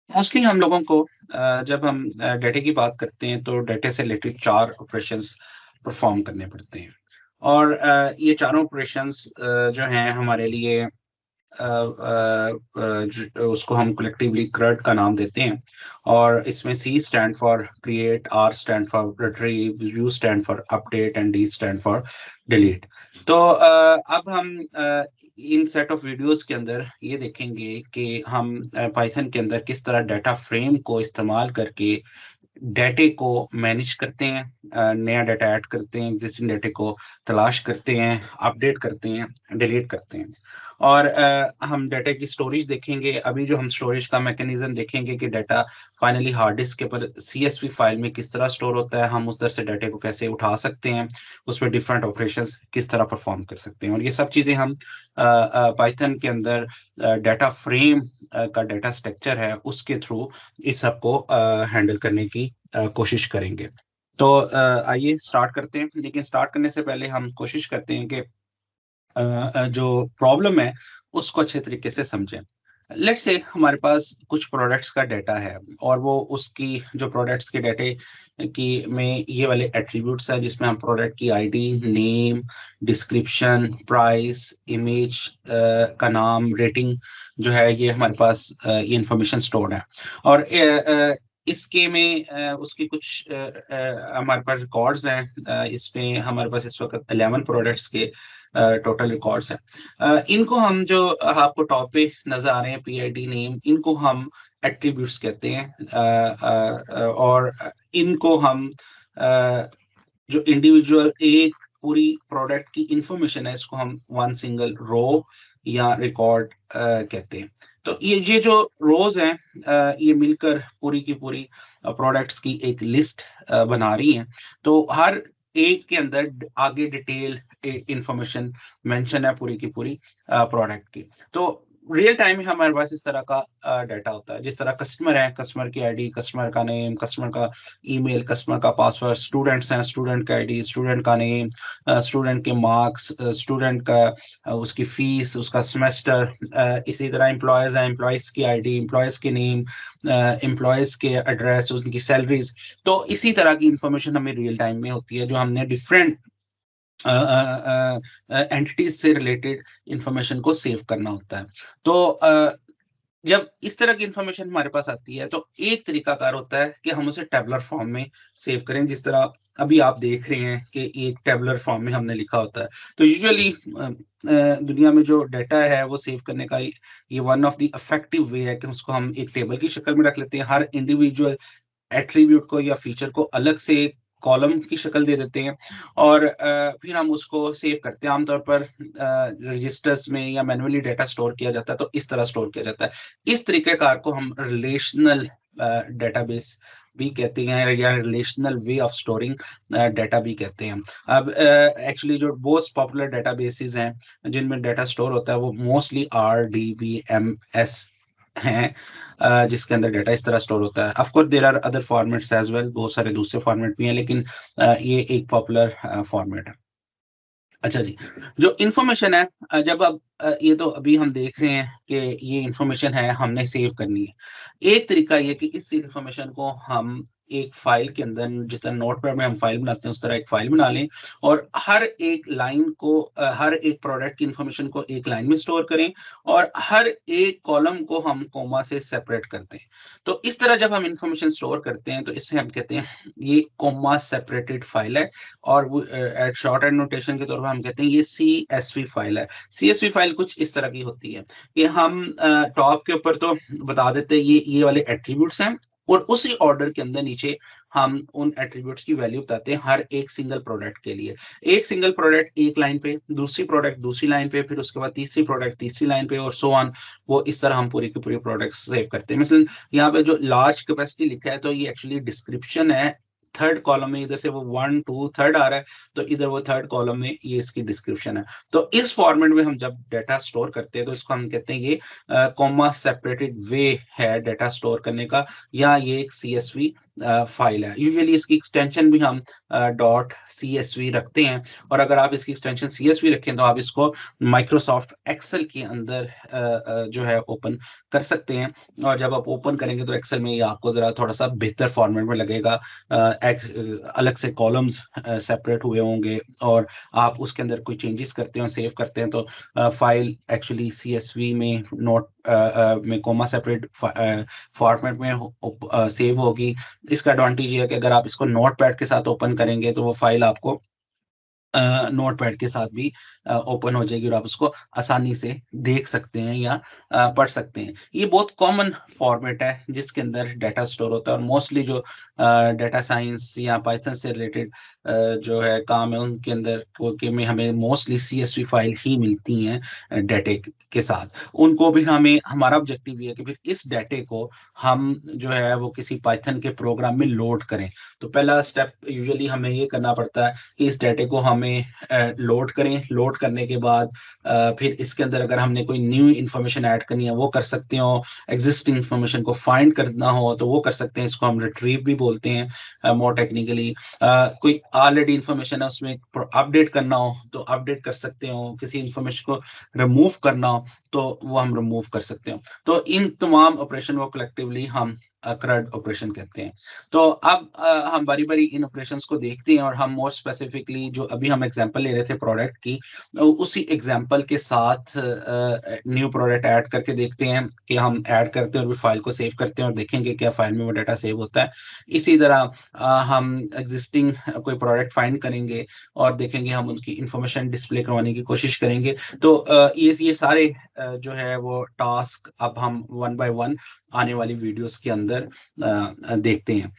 Mostly हम लोगों को जब हम डाटा की बात करते हैं तो डाटा से रिलेटेड 4 ऑपरेशंस परफॉर्म करने पड़ते हैं। और ये चारों ऑपरेशंस जो हैं हमारे लिए उसको हम कलेक्टिवली CRUD का नाम देते हैं। और इसमें C stand for create, R stand for retrieve, U stand for update and D stand for delete. तो अब हम इन सेट ऑफ वीडियोस के अंदर ये देखेंगे कि हम पाइथन के अंदर किस तरह डाटा फ्रेम को इस्तेमाल करके डाटे को मैनेज करते हैं, नया डाटा ऐड करते हैं, एग्जिस्टिंग डाटे को तलाश करते हैं, अपडेट करते हैं, डिलीट करते हैं। और हम डाटा की स्टोरेज देखेंगे। अभी जो हम स्टोरेज का मैकेनिज्म देखेंगे कि डाटा फाइनली हार्ड डिस्क के ऊपर CSV फाइल में किस तरह स्टोर होता है, हम उस तरह से डाटे को कैसे उठा सकते हैं, उसमें डिफरेंट ऑपरेशंस किस तरह परफॉर्म कर सकते हैं। और ये सब चीजें हम पाइथन के अंदर डाटा फ्रेम का डाटा स्ट्रक्चर है उसके थ्रू इस सब को हैंडल करने की कोशिश करेंगे। तो आइए स्टार्ट करते हैं। लेकिन स्टार्ट करने से पहले हम कोशिश करते हैं कि जो प्रॉब्लम है उसको अच्छे तरीके से समझें। लेट्स से हमारे पास कुछ प्रोडक्ट्स का डाटा है और वो उसकी जो प्रोडक्ट्स के डाटे की में ये वाले एट्रीब्यूट्स हैं जिसमें हम प्रोडक्ट की ID, name, description, price, image का नाम, रेटिंग जो है ये हमारे पास ये इंफॉर्मेशन स्टोर्ड है। और इसके में उसकी कुछ हमारे पास रिकॉर्ड्स हैं। इसमें हमारे पास इस वक्त 11 प्रोडक्ट्स के टोटल रिकॉर्ड्स हैं। इनको हम जो आपको टॉप पे नजर आ रहे हैं PID, नेम, इनको हम एट्रीब्यूट्स कहते हैं। और इनको हम जो इंडिविजुअल एक पूरी प्रोडक्ट की इंफॉर्मेशन है इसको हम वन सिंगल रो या रिकॉर्ड कहते हैं। तो ये जो रोज हैं ये मिलकर पूरी की पूरी प्रोडक्ट्स की एक लिस्ट बना रही हैं। तो हर एक के अंदर आगे डिटेल इंफॉर्मेशन मेंशन है पूरी की पूरी प्रोडक्ट की। तो रियल टाइम में हमारे पास इस तरह का डाटा होता है। जिस तरह कस्टमर है, कस्टमर की आईडी, कस्टमर का नेम, कस्टमर का ईमेल, कस्टमर का पासवर्ड, स्टूडेंट्स हैं, स्टूडेंट का आईडी, स्टूडेंट का नेम, स्टूडेंट के मार्क्स, स्टूडेंट का उसकी फीस, उसका सेमेस्टर। इसी तरह एम्प्लॉयज हैं, एम्प्लॉयज की आईडी, एम्प्लॉयज के नेम, एम्प्लॉयज के एड्रेस, उनकी सैलरीज। तो इसी तरह की इंफॉर्मेशन हमें रियल टाइम में होती है जो हमने डिफरेंट एंटिटीज से रिलेटेड इंफॉर्मेशन को सेव करना होता है। तो जब इस तरह की इंफॉर्मेशन हमारे पास आती है तो एक तरीकाकार होता है कि हम उसे टेबुलर फॉर्म में सेव करें, जिस तरह अभी आप देख रहे हैं कि एक टेबुलर फॉर्म में हमने लिखा होता है। तो यूजुअली दुनिया में जो डाटा है वो सेव करने का ये one of the effective way है कि उसको हम एक टेबल की शक्ल में रख लेते हैं। हर इंडिविजुअल एट्रीब्यूट को या फीचर को अलग से एक कॉलम की शक्ल दे देते हैं और फिर हम उसको सेव करते हैं। आमतौर पर रजिस्टर्स में या मैन्युअली डाटा स्टोर किया जाता है तो इस तरह स्टोर किया जाता है। इस तरीकेकार को हम रिलेशनल डेटाबेस भी कहते हैं या relational way of storing data भी कहते हैं। अब एक्चुअली जो मोस्ट पॉपुलर डेटाबेसेस हैं जिनमें डाटा स्टोर होता है वो मोस्टली RDBMS हैं, जिसके अंदर डाटा इस तरह स्टोर होता है। Of course there are other formats as well, बहुत सारे दूसरे फॉर्मेट भी हैं, लेकिन ये एक पॉपुलर फॉर्मेट है। अच्छा जी, जो इन्फॉर्मेशन है जब अब ये तो अभी हम देख रहे हैं कि ये इन्फॉर्मेशन है हमने सेव करनी है। एक तरीका ये कि इस इन्फॉर्मेशन को हम एक फाइल के अंदर, जिस तरह नोटपैड में हम फाइल बनाते हैं उस तरह एक फाइल बना लें और हर एक लाइन को हर एक प्रोडक्ट की इन्फॉर्मेशन को एक लाइन में स्टोर करें और हर एक कॉलम को हम कोमा से सेपरेट करते हैं। तो इस तरह जब हम इन्फॉर्मेशन स्टोर करते हैं तो इससे हम कहते हैं ये कोमा सेपरेटेड फाइल है। और एट शॉर्ट एंड नोटेशन के तौर पर हम कहते हैं ये CSV फाइल है। CSV फाइल कुछ इस तरह की होती है कि हम टॉप के ऊपर तो बता देते हैं ये वाले एट्रीब्यूट्स हैं और उसी ऑर्डर के अंदर नीचे हम उन एट्रीब्यूट्स की वैल्यू बताते हैं हर एक सिंगल प्रोडक्ट के लिए। एक सिंगल प्रोडक्ट एक लाइन पे, दूसरी प्रोडक्ट दूसरी लाइन पे, फिर उसके बाद तीसरी प्रोडक्ट तीसरी लाइन पे और सो ऑन। वो इस तरह हम पूरी की पूरी प्रोडक्ट सेव करते हैं। मिसल यहाँ पे जो लार्ज कैपेसिटी लिखा है तो ये एक्चुअली डिस्क्रिप्शन है। थर्ड कॉलम में इधर से वो 1 2 थर्ड आ रहा है तो इधर वो थर्ड कॉलम में ये इसकी डिस्क्रिप्शन है। तो इस फॉर्मेट में हम जब डाटा स्टोर करते हैं तो इसको हम कहते हैं ये कॉमा सेपरेटेड वे है डाटा स्टोर करने का, या ये एक CSV फाइल है। यूजुअली इसकी एक्सटेंशन भी हम डॉट CSV रखते हैं, और अगर आप इसकी एक्सटेंशन CSV रखें तो आप इसको माइक्रोसॉफ्ट एक्सेल के अंदर जो है ओपन कर सकते हैं। और जब आप ओपन करेंगे तो एक्सेल में ये आपको जरा थोड़ा सा बेहतर फॉर्मेट में लगेगा। अलग से कॉलम्स सेपरेट हुए होंगे, और आप उसके अंदर कोई चेंजेस करते हैं, सेव करते हैं, तो फाइल एक्चुअली CSV में नोट में कोमा सेपरेट फॉर्मेट में सेव होगी। इसका एडवांटेज ये है कि अगर आप इसको नोटपैड के साथ ओपन करेंगे तो वो फाइल आपको नोटपैड के साथ भी ओपन हो जाएगी, और आप उसको आसानी से देख सकते हैं या पढ़ सकते हैं। ये बहुत कॉमन फॉर्मेट है जिसके अंदर डाटा स्टोर होता है, और मोस्टली जो डाटा साइंस या पाइथन से रिलेटेड जो है काम है उनके अंदर क्योंकि में हमें मोस्टली CSV फाइल ही मिलती हैं डाटे के साथ। उनको भी हमें, हमारा ऑब्जेक्टिव ये है कि फिर इस डाटे को हम जो है वो किसी पाइथन के प्रोग्राम में लोड करें। तो पहला स्टेप यूजुअली हमें ये करना पड़ता है कि इस डाटे को हमें लोड करें। लोड करने के बाद फिर इसके अंदर अगर हमने कोई न्यू इन्फॉर्मेशन ऐड करनी है वो कर सकते हो, एग्जिस्टिंग इन्फॉर्मेशन को फाइंड करना हो तो वो कर सकते हैं, इसको हम रिट्रीव भी बोलते हैं मोर टेक्निकली। कोई ऑलरेडी इन्फॉर्मेशन है उसमें अपडेट करना हो तो अपडेट कर सकते हो, किसी इन्फॉर्मेशन को रिमूव करना हो तो वो हम रिमूव कर सकते हो। तो इन तमाम ऑपरेशन को कलेक्टिवली हम CRUD ऑपरेशन कहते हैं। तो अब हम बारी-बारी इन ऑपरेशंस को देखते हैं, और हम मोर स्पेसिफिकली जो अभी हम एग्जांपल ले रहे थे प्रोडक्ट की, उसी एग्जांपल के साथ न्यू प्रोडक्ट ऐड करके देखते हैं कि हम ऐड करते हैं और फिर फाइल को सेव करते हैं और देखेंगे क्या फाइल में वो डाटा सेव होता है। इसी तरह हम एग्जिस्टिंग कोई प्रोडक्ट फाइंड करेंगे और देखेंगे, हम उनकी इंफॉर्मेशन डिस्प्ले करवाने की कोशिश करेंगे। तो ये सारे जो है वो टास्क अब हम वन बाय वन आने वाली वीडियोस के अंदर देखते हैं।